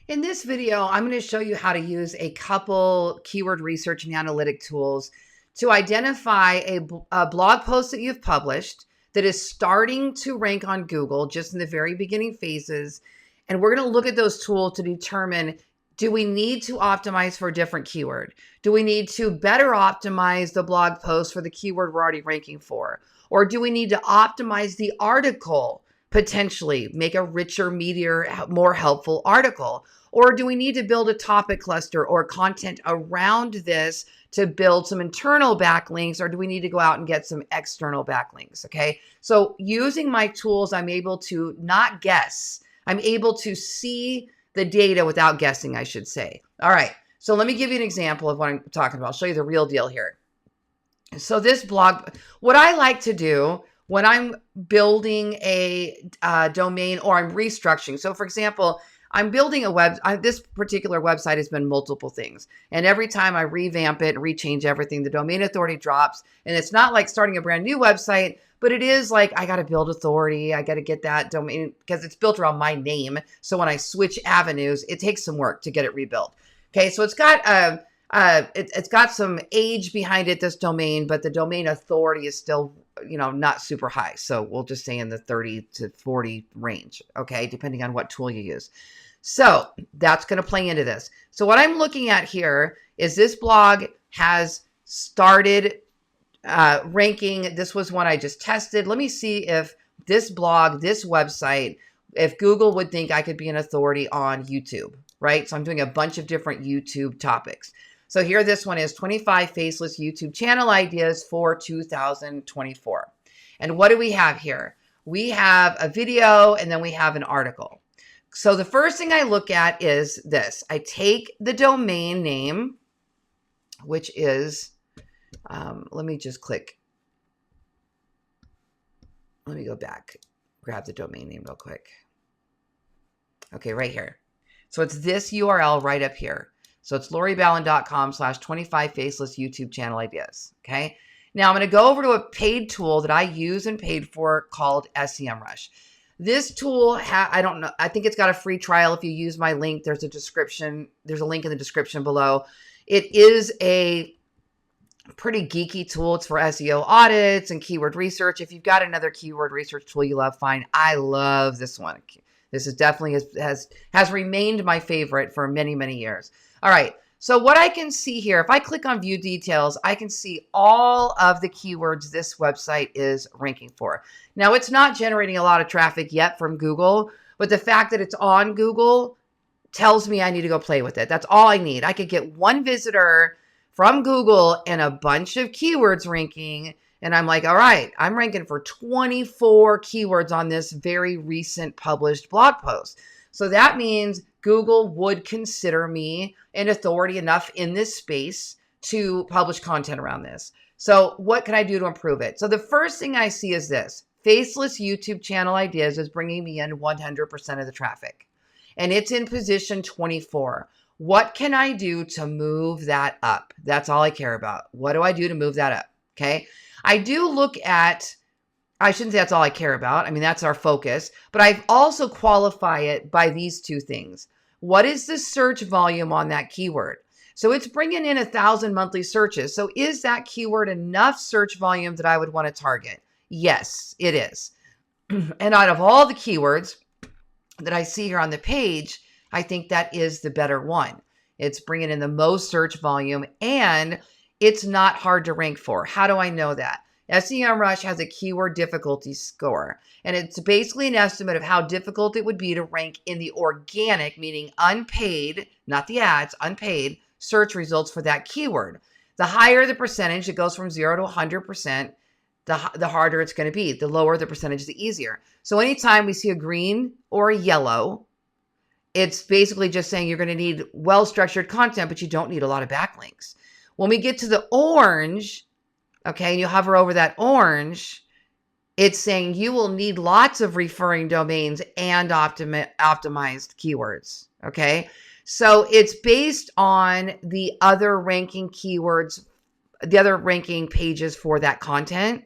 In this video, I'm going to show you how to use a couple keyword research and analytic tools to identify a blog post that you've published that is starting to rank on Google just in the very beginning phases. And we're going to look at those tools to determine, do we need to optimize for a different keyword? Do we need to better optimize the blog post for the keyword we're already ranking for? Or do we need to optimize the article, potentially make a richer, meatier, more helpful article? Or do we need to build a topic cluster or content around this to build some internal backlinks? Or do we need to go out and get some external backlinks? Okay. So using my tools, I'm able to not guess. I'm able to see the data without guessing, I should say. All right. So let me give you an example of what I'm talking about. I'll show you the real deal here. So this blog, what I like to do when I'm building a domain or I'm restructuring. So for example, I'm building this particular website has been multiple things. And every time I revamp it and rechange everything, the domain authority drops. And it's not like starting a brand new website, but it is like, I got to build authority. I got to get that domain because it's built around my name. So when I switch avenues, it takes some work to get it rebuilt. Okay. So it's got some age behind it, this domain, but the domain authority is still, not super high. So we'll just say in the 30 to 40 range. Okay. Depending on what tool you use. So that's going to play into this. So what I'm looking at here is this blog has started ranking. This was one I just tested. Let me see if this blog, this website, if Google would think I could be an authority on YouTube, right? So I'm doing a bunch of different YouTube topics. So here, this one is 25 faceless YouTube channel ideas for 2024. And what do we have here? We have a video and then we have an article. So the first thing I look at is this. I take the domain name, which is, let me just click. Let me go back, grab the domain name real quick. Okay, right here. So it's this URL right up here. So it's loriballen.com/25 faceless YouTube channel ideas. Okay. Now I'm going to go over to a paid tool that I use and paid for called SEMrush. This tool, I don't know. I think it's got a free trial. If you use my link, there's a description. There's a link in the description below. It is a pretty geeky tool. It's for SEO audits and keyword research. If you've got another keyword research tool you love, fine. I love this one. This is definitely has remained my favorite for many, many years. All right. So what I can see here, if I click on view details, I can see all of the keywords this website is ranking for. Now, it's not generating a lot of traffic yet from Google, but the fact that it's on Google tells me I need to go play with it. That's all I need. I could get one visitor from Google and a bunch of keywords ranking. And I'm like, all right, I'm ranking for 24 keywords on this very recent published blog post. So that means Google would consider me an authority enough in this space to publish content around this. So what can I do to improve it? So the first thing I see is this. Faceless YouTube channel ideas is bringing me in 100% of the traffic. And it's in position 24. What can I do to move that up? That's all I care about. What do I do to move that up? Okay. I do look at, I shouldn't say that's all I care about. I mean, that's our focus, but I also qualify it by these two things. What is the search volume on that keyword? So it's bringing in 1,000 monthly searches. So is that keyword enough search volume that I would want to target? Yes, it is. And out of all the keywords that I see here on the page, I think that is the better one. It's bringing in the most search volume and it's not hard to rank for. How do I know that? SEMrush has a keyword difficulty score, and it's basically an estimate of how difficult it would be to rank in the organic, meaning unpaid, not the ads, unpaid search results for that keyword. The higher the percentage, it goes from 0 to 100%, the harder it's going to be. The lower the percentage, the easier. So anytime we see a green or a yellow, it's basically just saying you're going to need well-structured content, but you don't need a lot of backlinks. When we get to the orange, okay, and you hover over that orange, it's saying you will need lots of referring domains and optimized keywords, okay? So it's based on the other ranking keywords, the other ranking pages for that content.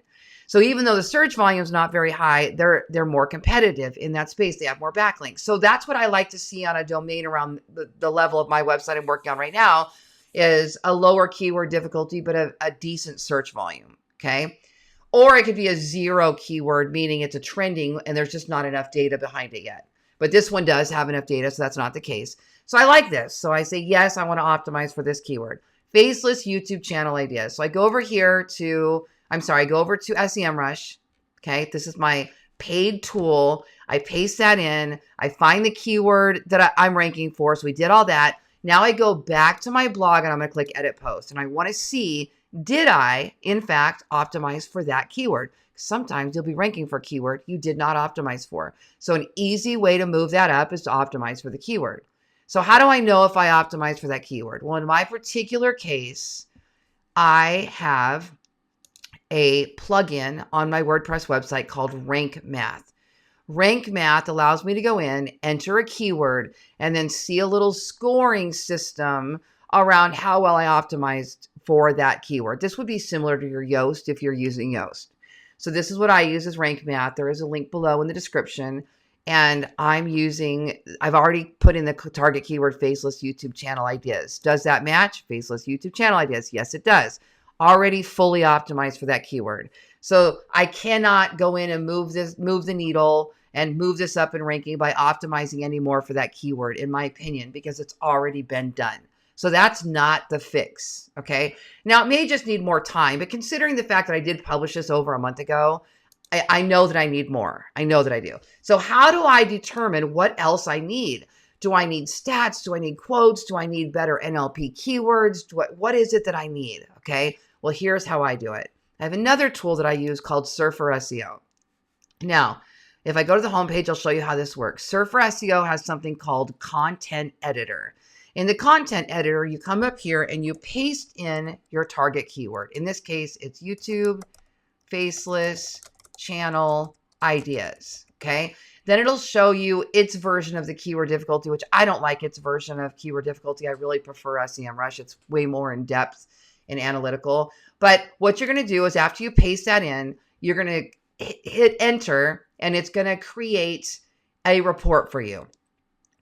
So even though the search volume is not very high, they're more competitive in that space. They have more backlinks. So that's what I like to see on a domain around the level of my website I'm working on right now, is a lower keyword difficulty, but a decent search volume, okay? Or it could be a 0 keyword, meaning it's a trending and there's just not enough data behind it yet. But this one does have enough data, so that's not the case. So I like this. So I say, yes, I want to optimize for this keyword. Faceless YouTube channel ideas. So I go over here to, I go over to SEMrush. Okay, this is my paid tool. I paste that in. I find the keyword that I'm ranking for. So we did all that. Now I go back to my blog and I'm going to click edit post. And I want to see, did I, in fact, optimize for that keyword? Sometimes you'll be ranking for a keyword you did not optimize for. So an easy way to move that up is to optimize for the keyword. So how do I know if I optimize for that keyword? Well, in my particular case, I have a plugin on my WordPress website called Rank Math. Rank Math allows me to go in, enter a keyword, and then see a little scoring system around how well I optimized for that keyword. This would be similar to your Yoast if you're using Yoast. So this is what I use as Rank Math. There is a link below in the description. And I've already put in the target keyword faceless YouTube channel ideas. Does that match? Faceless YouTube channel ideas. Yes, it does. Already fully optimized for that keyword. So I cannot go in and move the needle and move this up in ranking by optimizing any more for that keyword, in my opinion, because it's already been done. So that's not the fix, okay? Now, it may just need more time, but considering the fact that I did publish this over a month ago, I know that I need more. I know that I do. So how do I determine what else I need? Do I need stats? Do I need quotes? Do I need better NLP keywords? What is it that I need, okay? Well, here's how I do it. I have another tool that I use called Surfer SEO. Now, if I go to the homepage, I'll show you how this works. Surfer SEO has something called Content Editor. In the Content Editor, you come up here and you paste in your target keyword. In this case, it's YouTube faceless channel ideas, okay? Then it'll show you its version of the keyword difficulty, which I don't like its version of keyword difficulty. I really prefer SEMrush. It's way more in depth and analytical. But what you're going to do is after you paste that in, you're going to hit enter and it's going to create a report for you.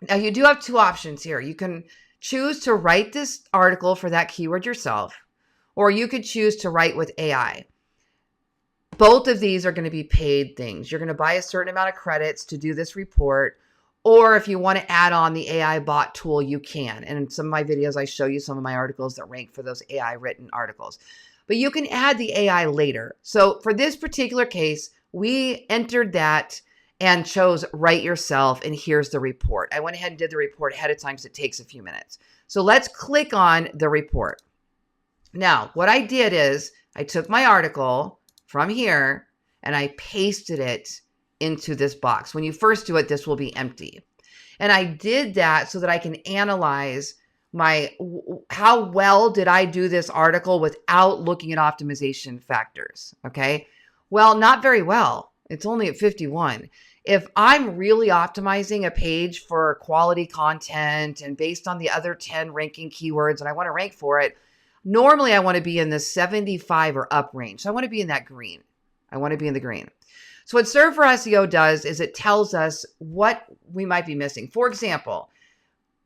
Now you do have two options here. You can choose to write this article for that keyword yourself, or you could choose to write with AI. Both of these are going to be paid things. You're going to buy a certain amount of credits to do this report, or if you want to add on the AI bot tool, you can. And in some of my videos, I show you some of my articles that rank for those AI written articles. But you can add the AI later. So for this particular case, we entered that and chose write yourself, and here's the report. I went ahead and did the report ahead of time because it takes a few minutes. So let's click on the report. Now, what I did is I took my article from here and I pasted it into this box. When you first do it, this will be empty. And I did that so that I can analyze how well did I do this article without looking at optimization factors, okay? Well, not very well. It's only at 51. If I'm really optimizing a page for quality content and based on the other 10 ranking keywords and I want to rank for it, normally I want to be in the 75 or up range. So I want to be in that green. I want to be in the green. So what Surfer SEO does is it tells us what we might be missing. For example,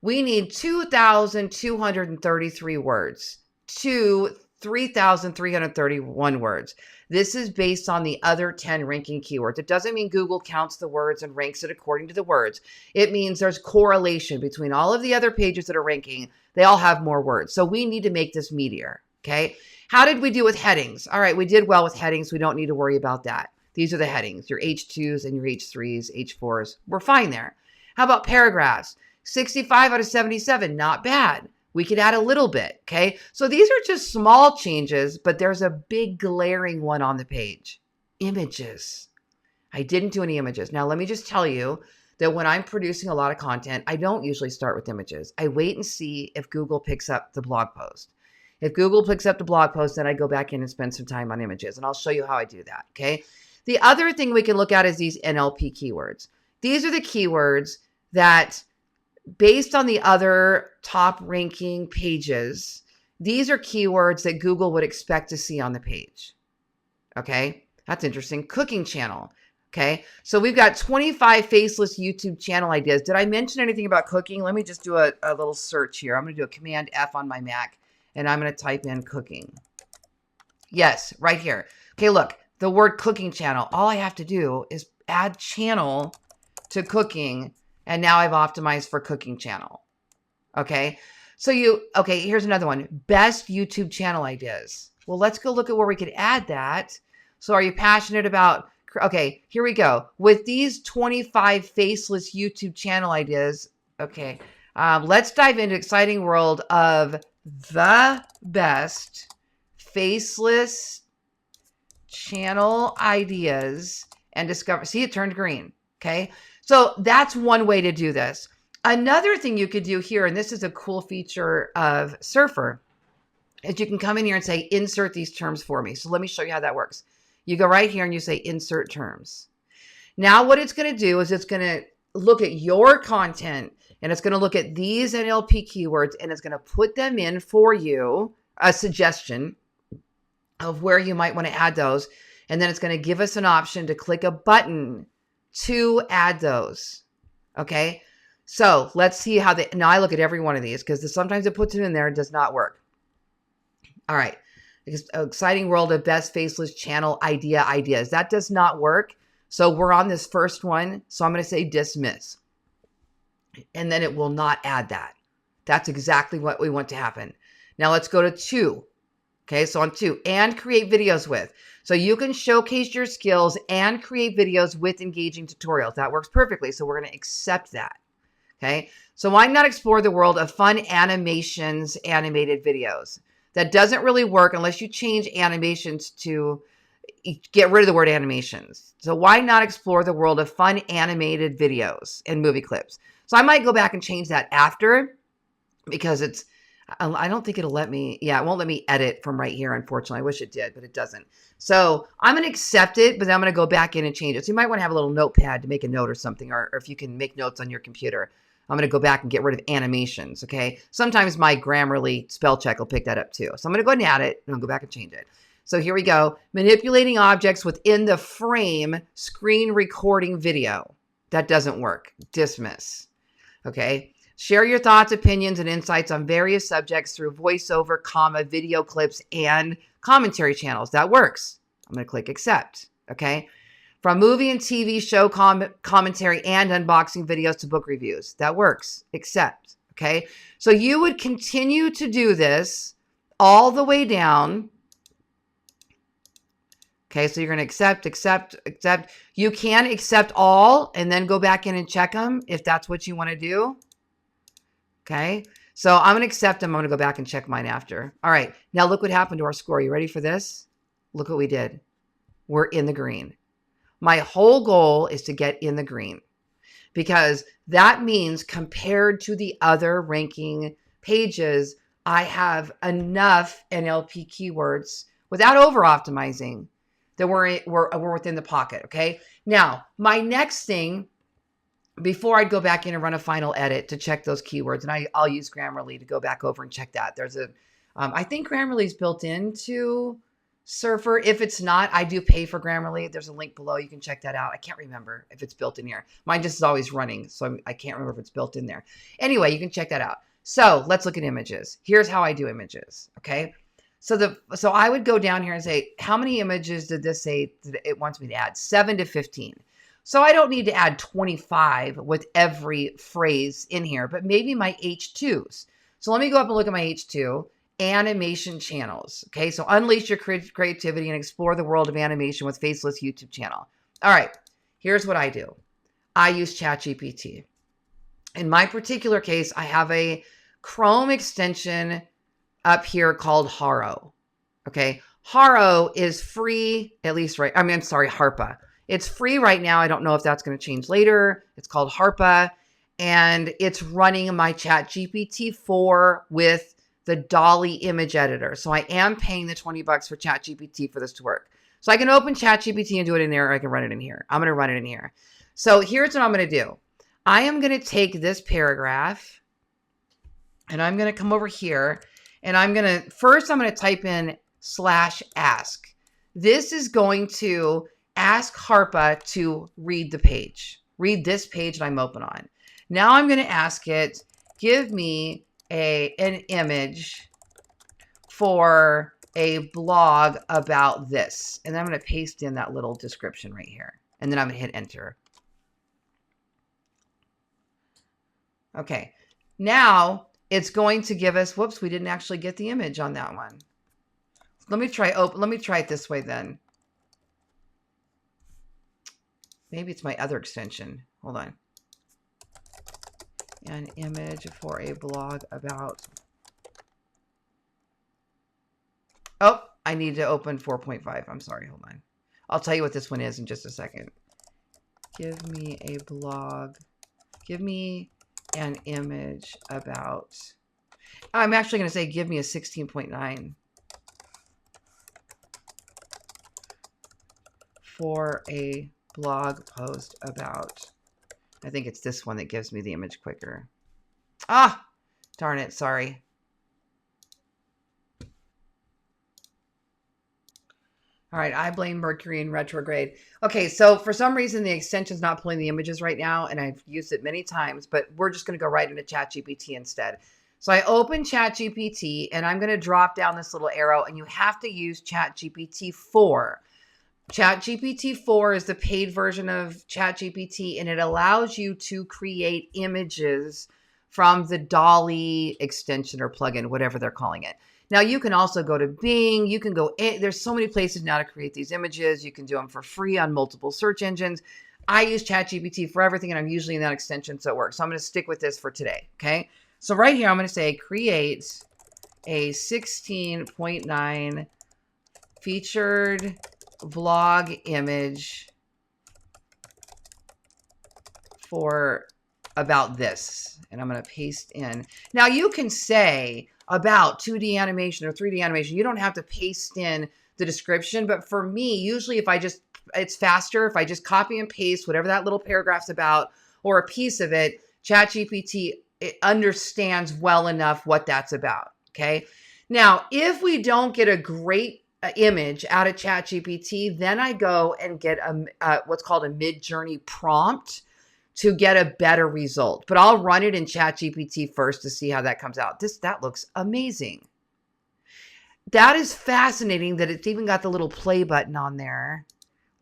we need 2,233 words to 3,331 words. This is based on the other 10 ranking keywords. It doesn't mean Google counts the words and ranks it according to the words. It means there's correlation between all of the other pages that are ranking. They all have more words. So we need to make this meatier, okay? How did we do with headings? All right, we did well with headings. We don't need to worry about that. These are the headings, your H2s and your H3s, H4s. We're fine there. How about paragraphs? 65 out of 77, not bad. We could add a little bit, okay? So these are just small changes, but there's a big glaring one on the page. Images. I didn't do any images. Now, let me just tell you that when I'm producing a lot of content, I don't usually start with images. I wait and see if Google picks up the blog post. If Google picks up the blog post, then I go back in and spend some time on images, and I'll show you how I do that, okay? The other thing we can look at is these NLP keywords. These are the keywords that, based on the other top ranking pages, these are keywords that Google would expect to see on the page, okay? That's interesting. Cooking channel. Okay. So we've got 25 faceless YouTube channel ideas. Did I mention anything about cooking? Let me just do a little search here. I'm going to do a Command F on my Mac, and I'm going to type in cooking. Yes, right here. Okay, look, the word cooking channel. All I have to do is add channel to cooking, and now I've optimized for cooking channel. Okay. So here's another one. Best YouTube channel ideas. Well, let's go look at where we could add that. So are you passionate about, okay, here we go. With these 25 faceless YouTube channel ideas, okay, let's dive into exciting world of the best faceless channel ideas and discover. See, it turned green. Okay. So that's one way to do this. Another thing you could do here, and this is a cool feature of Surfer, is you can come in here and say, insert these terms for me. So let me show you how that works. You go right here and you say, insert terms. Now what it's going to do is it's going to look at your content, and it's going to look at these NLP keywords, and it's going to put them in for you, a suggestion of where you might want to add those. And then it's going to give us an option to click a button to add those. Okay. So let's see how now I look at every one of these because sometimes it puts it in there and does not work. All right. Exciting world of best faceless channel ideas. That does not work. So we're on this first one. So I'm going to say dismiss. And then it will not add that. That's exactly what we want to happen. Now let's go to 2. Okay. So on 2, and create videos with. So you can showcase your skills and create videos with engaging tutorials. That works perfectly. So we're going to accept that. Okay, so why not explore the world of fun animations, animated videos? That doesn't really work unless you change animations to get rid of the word animations. So why not explore the world of fun animated videos and movie clips? So I might go back and change that after, because I don't think it'll let me, it won't let me edit from right here, unfortunately. I wish it did, but it doesn't. So I'm going to accept it, but then I'm going to go back in and change it. So you might want to have a little notepad to make a note or something, or if you can make notes on your computer. I'm going to go back and get rid of animations, okay? Sometimes my Grammarly spell check will pick that up too. So I'm going to go ahead and add it, and I'll go back and change it. So here we go. Manipulating objects within the frame screen recording video. That doesn't work. Dismiss. Okay? Share your thoughts, opinions, and insights on various subjects through voiceover, video clips, and commentary channels. That works. I'm going to click accept. Okay? From movie and TV show commentary and unboxing videos to book reviews. That works. Accept. Okay. So you would continue to do this all the way down. Okay. So you're going to accept. You can accept all and then go back in and check them if that's what you want to do. Okay. So I'm going to accept them. I'm going to go back and check mine after. All right. Now look what happened to our score. You ready for this? Look what we did. We're in the green. My whole goal is to get in the green, because that means compared to the other ranking pages, I have enough NLP keywords without over optimizing that we're within the pocket. Okay. Now my next thing, before I'd go back in and run a final edit to check those keywords, and I'll use Grammarly to go back over and check that. There's I think Grammarly is built into Surfer. If it's not, I do pay for Grammarly. There's a link below. You can check that out. I can't remember if it's built in here. Mine just is always running, so I can't remember if it's built in there. Anyway, you can check that out. So let's look at images. Here's how I do images. Okay. So I would go down here and say, how many images did this say that it wants me to add? 7 to 15. So I don't need to add 25 with every phrase in here, but maybe my H2s. So let me go up and look at my H2. Animation channels. Okay, so unleash your creativity and explore the world of animation with faceless YouTube channel. All right, here's what I do. I use ChatGPT. In my particular case, I have a Chrome extension up here called Haro. Okay, Haro is free, at least Harpa. It's free right now. I don't know if that's going to change later. It's called Harpa, and it's running my ChatGPT 4 with the Dolly image editor. So I am paying the $20 for ChatGPT for this to work. So I can open ChatGPT and do it in there, or I can run it in here. I'm going to run it in here. So here's what I'm going to do. I am going to take this paragraph, and I'm going to come over here, and I'm going to type in /ask. this is going to ask Harpa to read the page. Read this page that I'm open on. Now I'm going to ask it, give me an image for a blog about this. And then I'm going to paste in that little description right here. And then I'm going to hit enter. Okay. Now it's going to give us, whoops, we didn't actually get the image on that one. Let me try it this way then. Maybe it's my other extension. Hold on. An image for a blog about. Oh, I need to open 4.5. I'm sorry. Hold on. I'll tell you what this one is in just a second. Give me a blog. Give me an image about. I'm actually going to say give me a 16.9 for a blog post about. I think it's this one that gives me the image quicker. Ah, darn it. Sorry. All right, I blame Mercury in retrograde. Okay, so for some reason, the extension's not pulling the images right now, and I've used it many times, but we're just going to go right into ChatGPT instead. So I open ChatGPT, and I'm going to drop down this little arrow, and you have to use ChatGPT 4. ChatGPT 4 is the paid version of ChatGPT, and it allows you to create images from the Dolly extension or plugin, whatever they're calling it. Now, you can also go to Bing. You can go, there's so many places now to create these images. You can do them for free on multiple search engines. I use ChatGPT for everything, and I'm usually in that extension, so it works. So I'm going to stick with this for today, okay? So right here, I'm going to say create a 16.9 featured vlog image for about this. And I'm going to paste in. Now, you can say about 2D animation or 3D animation. You don't have to paste in the description. But for me, usually it's faster if I just copy and paste whatever that little paragraph's about or a piece of it. ChatGPT, it understands well enough what that's about. Okay. Now, if we don't get a great image out of ChatGPT, then I go and get what's called a mid-journey prompt to get a better result. But I'll run it in ChatGPT first to see how that comes out. That looks amazing. That is fascinating that it's even got the little play button on there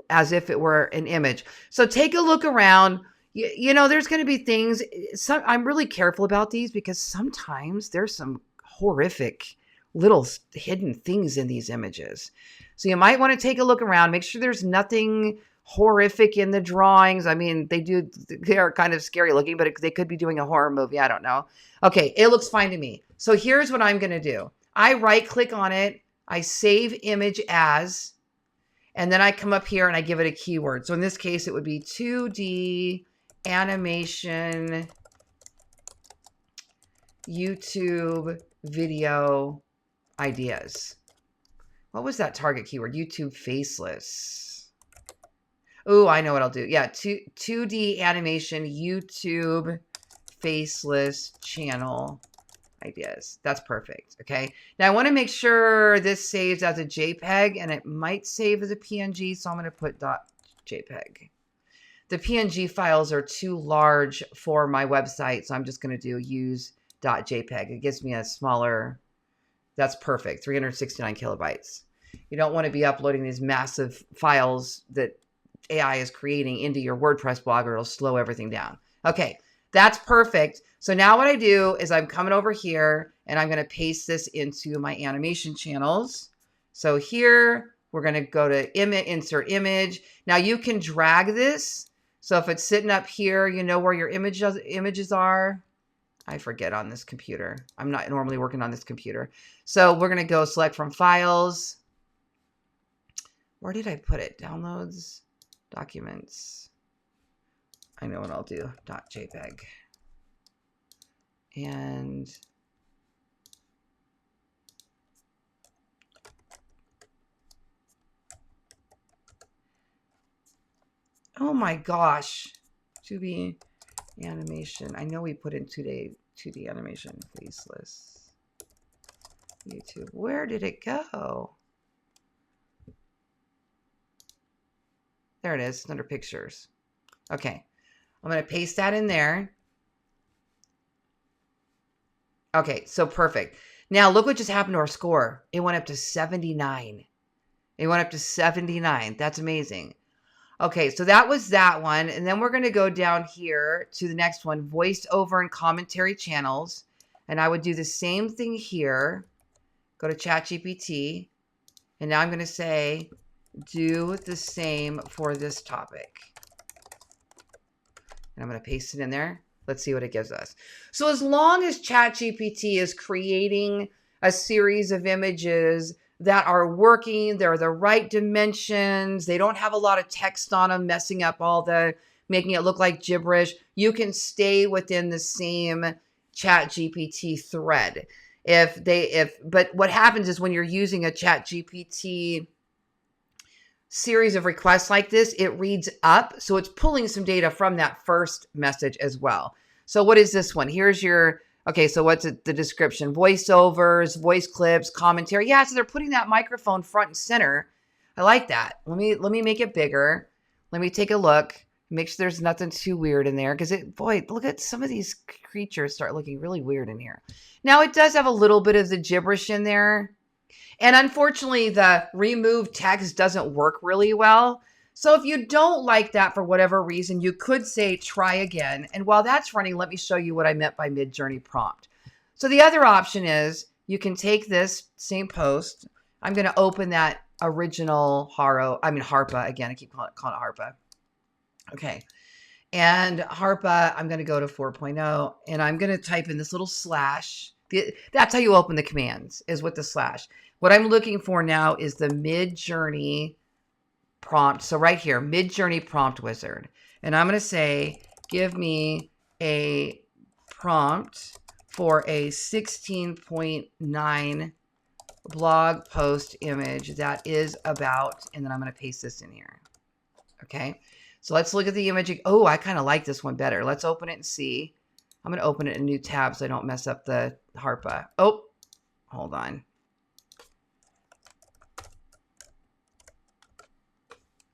as if it were an image. So take a look around. You know, there's going to be things. I'm really careful about these because sometimes there's some horrific little hidden things in these images. So you might want to take a look around, make sure there's nothing horrific in the drawings. I mean, they are kind of scary looking, but they could be doing a horror movie. I don't know. Okay, it looks fine to me. So here's what I'm going to do. I right click on it. I save image as, and then I come up here and I give it a keyword. So in this case, it would be 2D animation YouTube video ideas. What was that target keyword? YouTube faceless. Oh, I know what I'll do. Yeah, 2D animation YouTube faceless channel ideas. That's perfect. Okay. Now I want to make sure this saves as a JPEG, and it might save as a PNG, so I'm going to put .jpeg. The PNG files are too large for my website, so I'm just going to do use .jpeg. It gives me a smaller. That's perfect. 369 kilobytes. You don't want to be uploading these massive files that AI is creating into your WordPress blog, or it'll slow everything down. Okay, that's perfect. So now what I do is I'm coming over here and I'm going to paste this into my animation channels. So here we're going to go to insert image. Now you can drag this. So if it's sitting up here, you know where your images are. I forget on this computer. I'm not normally working on this computer. So we're going to go select from files. Where did I put it? Downloads, documents. I know what I'll do. .jpeg. And oh my gosh. 2D animation. I know we put in 2D animation faceless YouTube. Where did it go? There it is. It's under pictures. Okay. I'm going to paste that in there. Okay, so perfect. Now look what just happened to our score. It went up to 79. It went up to 79. That's amazing. Okay, so that was that one. And then we're going to go down here to the next one, voiceover and commentary channels. And I would do the same thing here. Go to ChatGPT. And now I'm going to say, do the same for this topic. And I'm going to paste it in there. Let's see what it gives us. So as long as ChatGPT is creating a series of images that are working, they're the right dimensions, they don't have a lot of text on them, messing up making it look like gibberish, you can stay within the same ChatGPT thread. But what happens is when you're using a ChatGPT series of requests like this, it reads up. So it's pulling some data from that first message as well. So what is this one? Here's okay, so what's the description? Voiceovers, voice clips, commentary. Yeah, so they're putting that microphone front and center. I like that. Let me make it bigger. Let me take a look. Make sure there's nothing too weird in there. Because look at some of these creatures start looking really weird in here. Now it does have a little bit of the gibberish in there. And unfortunately, the remove text doesn't work really well. So if you don't like that for whatever reason, you could say try again. And while that's running, let me show you what I meant by mid-journey prompt. So the other option is you can take this same post. I'm going to open that original Harpa. Again, I keep calling it Harpa. Okay. And Harpa, I'm going to go to 4.0 and I'm going to type in this little slash. That's how you open the commands, is with the slash. What I'm looking for now is the mid-journey prompt. So right here, mid-journey prompt wizard. And I'm going to say, give me a prompt for a 16.9 blog post image that is about, and then I'm going to paste this in here. Okay. So let's look at the image. Oh, I kind of like this one better. Let's open it and see. I'm going to open it in a new tab so I don't mess up the Harpa. Oh, hold on.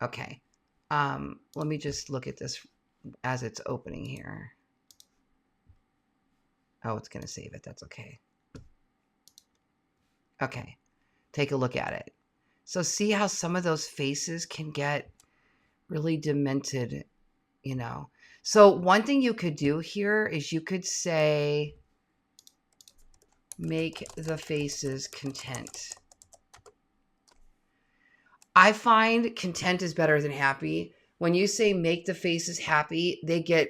Okay. Let me just look at this as it's opening here. Oh, it's going to save it. That's okay. Okay. Take a look at it. So see how some of those faces can get really demented, you know. So one thing you could do here is you could say, make the faces content. I find content is better than happy. When you say make the faces happy, they get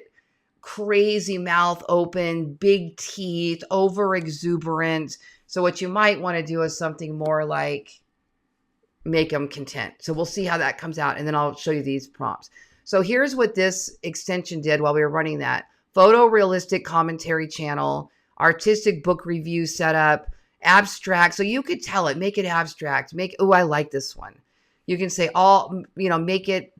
crazy mouth open, big teeth, over exuberant. So what you might want to do is something more like make them content. So we'll see how that comes out. And then I'll show you these prompts. So here's what this extension did while we were running that. Photorealistic commentary channel, artistic book review setup, abstract. So you could tell it, make it abstract. Oh, I like this one. You can say make it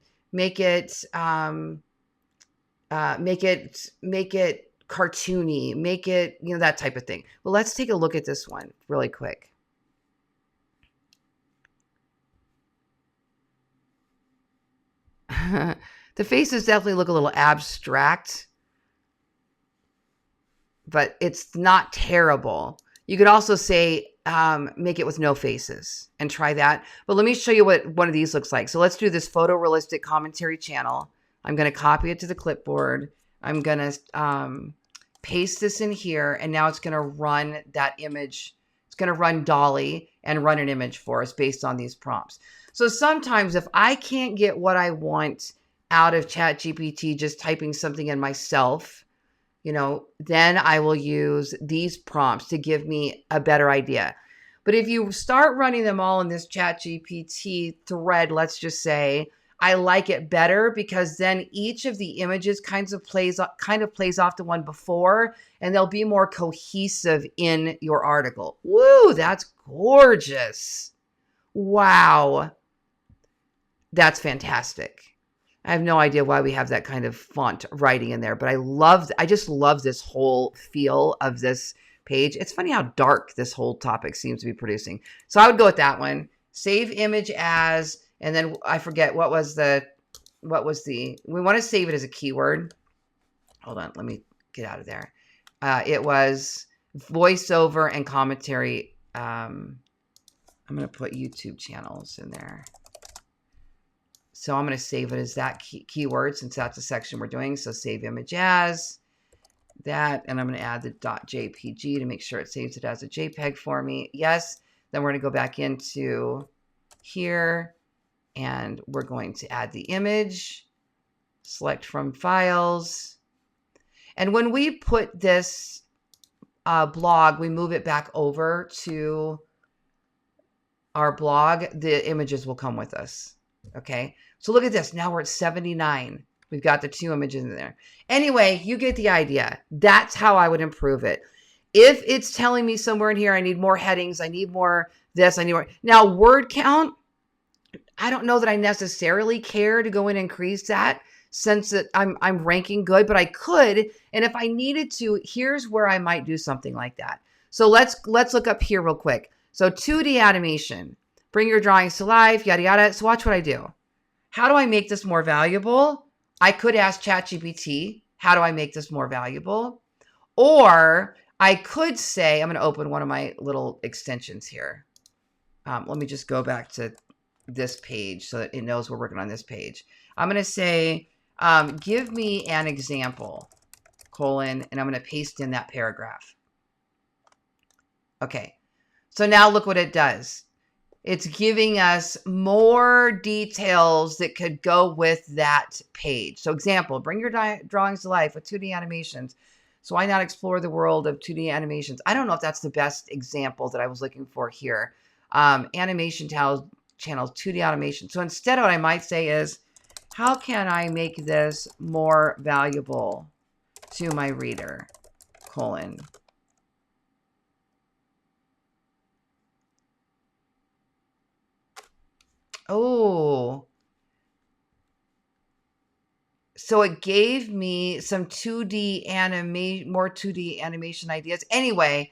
cartoony, make it, that type of thing. Well, let's take a look at this one really quick. The faces definitely look a little abstract, but it's not terrible. You could also say, make it with no faces and try that. But let me show you what one of these looks like. So let's do this photorealistic commentary channel. I'm going to copy it to the clipboard. I'm going to paste this in here. And now it's going to run that image. It's going to run Dolly and run an image for us based on these prompts. So sometimes if I can't get what I want out of ChatGPT, just typing something in myself, then I will use these prompts to give me a better idea. But if you start running them all in this ChatGPT thread, let's just say, I like it better because then each of the images kind of plays off the one before, and they'll be more cohesive in your article. Woo, that's gorgeous. Wow. That's fantastic. I have no idea why we have that kind of font writing in there, but I just love this whole feel of this page. It's funny how dark this whole topic seems to be producing. So I would go with that one. Save image as, and then I forget what was the what was we want to save it as a keyword. Hold on, let me get out of there. It was voiceover and commentary. I'm going to put YouTube channels in there. So I'm going to save it as that keyword since that's a section we're doing. So save image as that. And I'm going to add the .jpg to make sure it saves it as a JPEG for me. Yes. Then we're going to go back into here and we're going to add the image, select from files. And when we put this blog, we move it back over to our blog, the images will come with us. Okay. So look at this. Now we're at 79. We've got the 2 images in there. Anyway, you get the idea. That's how I would improve it. If it's telling me somewhere in here, I need more headings, I need more this, I need more. Now, word count, I don't know that I necessarily care to go and increase that since that I'm ranking good, but I could. And if I needed to, here's where I might do something like that. So let's look up here real quick. So 2D animation, bring your drawings to life, yada, yada. So watch what I do. How do I make this more valuable? I could ask ChatGPT, how do I make this more valuable? Or I could say, I'm going to open one of my little extensions here. Let me just go back to this page so that it knows we're working on this page. I'm going to say, give me an example, colon, and I'm going to paste in that paragraph. Okay. So now look what it does. It's giving us more details that could go with that page. So example, bring your drawings to life with 2D animations. So why not explore the world of 2D animations? I don't know if that's the best example that I was looking for here. Animation channels, 2D animation. So instead what I might say is, how can I make this more valuable to my reader, colon. Oh, so it gave me some 2D more 2D animation ideas. Anyway,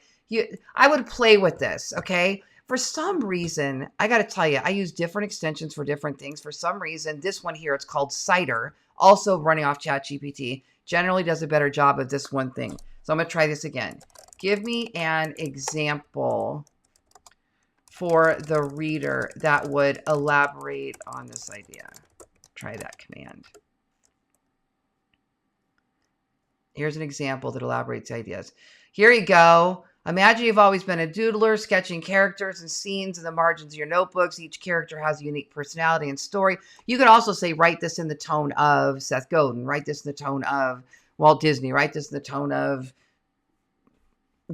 I would play with this, okay? For some reason, I got to tell you, I use different extensions for different things. For some reason, this one here, it's called Cider, also running off ChatGPT, generally does a better job of this one thing. So I'm going to try this again. Give me an example for the reader that would elaborate on this idea. Try that command. Here's an example that elaborates ideas. Here you go. Imagine you've always been a doodler, sketching characters and scenes in the margins of your notebooks. Each character has a unique personality and story. You could also say, write this in the tone of Seth Godin. Write this in the tone of Walt Disney. Write this in the tone of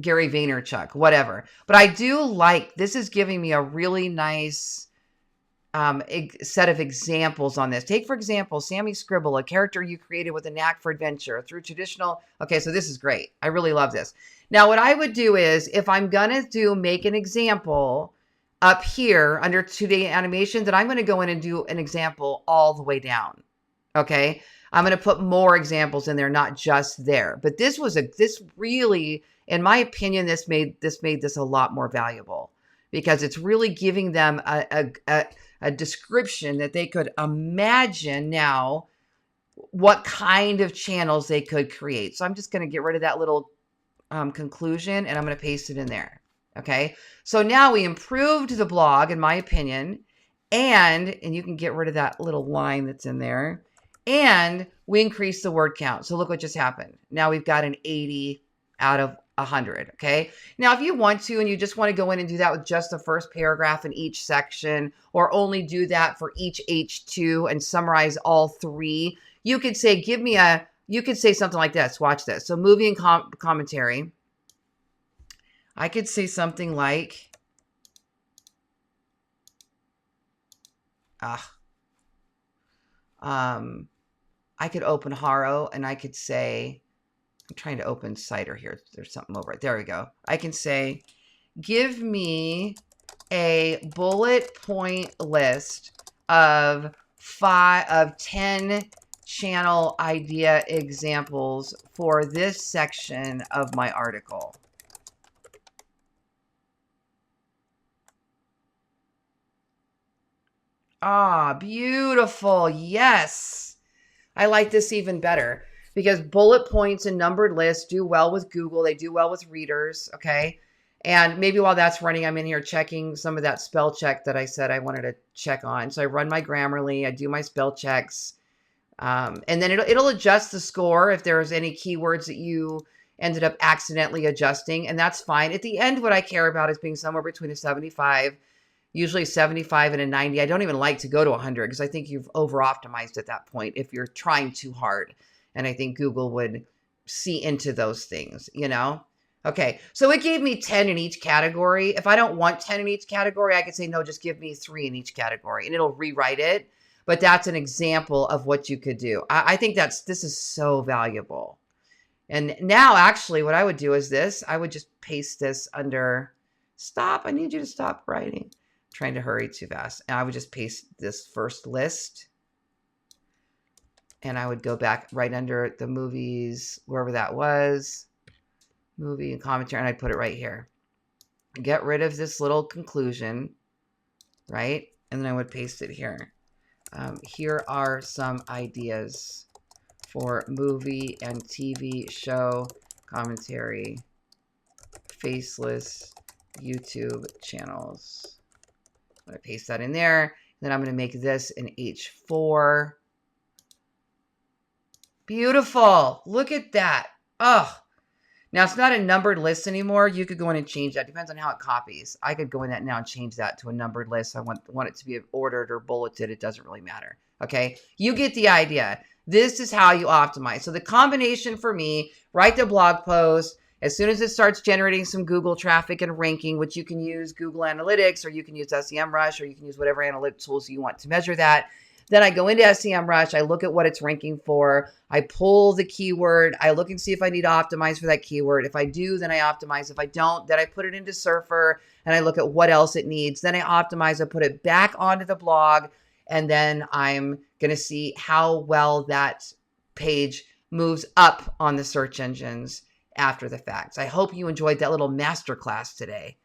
Gary Vaynerchuk, whatever. But I do like, this is giving me a really nice set of examples on this. Take, for example, Sammy Scribble, a character you created with a knack for adventure through traditional. Okay, so this is great. I really love this. Now, what I would do is, if I'm going to make an example up here under 2D animation, then I'm going to go in and do an example all the way down. Okay, I'm going to put more examples in there, not just there. But this really, in my opinion, this made this a lot more valuable because it's really giving them a description that they could imagine now what kind of channels they could create. So I'm just going to get rid of that little conclusion and I'm going to paste it in there. Okay. So now we improved the blog, in my opinion, and you can get rid of that little line that's in there, and we increased the word count. So look what just happened. Now we've got an 80 out of 100. Okay. Now, if you want to, and you just want to go in and do that with just the first paragraph in each section, or only do that for each H2 and summarize all 3, you could say, you could say something like this. Watch this. So movie and commentary. I could say something like, I could open Haro and I could say, I'm trying to open Cider here. There's something over it. There we go. I can say, give me a bullet point list of 10 channel idea examples for this section of my article. Ah, beautiful. Yes. I like this even better because bullet points and numbered lists do well with Google. They do well with readers. Okay. And maybe while that's running, I'm in here checking some of that spell check that I said I wanted to check on. So I run my Grammarly, I do my spell checks, and then it'll adjust the score if there's any keywords that you ended up accidentally adjusting, and that's fine. At the end, what I care about is being somewhere between a 75, usually 75 and a 90. I don't even like to go to 100 because I think you've over optimized at that point if you're trying too hard. And I think Google would see into those things, you know? Okay, so it gave me 10 in each category. If I don't want 10 in each category, I could say, no, just give me 3 in each category, and it'll rewrite it. But that's an example of what you could do. I think this is so valuable. And now, actually, what I would do is this. I would just paste this under, stop, I need you to stop writing. I'm trying to hurry too fast. And I would just paste this first list. And I would go back right under the movies, wherever that was. Movie and commentary, and I'd put it right here. Get rid of this little conclusion, right? And then I would paste it here. Here are some ideas for movie and TV show commentary, faceless YouTube channels. I'm going to paste that in there. Then I'm going to make this an H4. Beautiful. Look at that. Oh, now it's not a numbered list anymore. You could go in and change that. Depends on how it copies. I could go in that now and change that to a numbered list. I want it to be ordered or bulleted. It doesn't really matter. Okay. You get the idea. This is how you optimize. So the combination for me, write the blog post. As soon as it starts generating some Google traffic and ranking, which you can use Google Analytics, or you can use SEMrush, or you can use whatever analytic tools you want to measure that. Then I go into SEMrush, I look at what it's ranking for, I pull the keyword, I look and see if I need to optimize for that keyword. If I do, then I optimize. If I don't, then I put it into Surfer and I look at what else it needs. Then I optimize, I put it back onto the blog, and then I'm going to see how well that page moves up on the search engines after the fact. I hope you enjoyed that little masterclass today.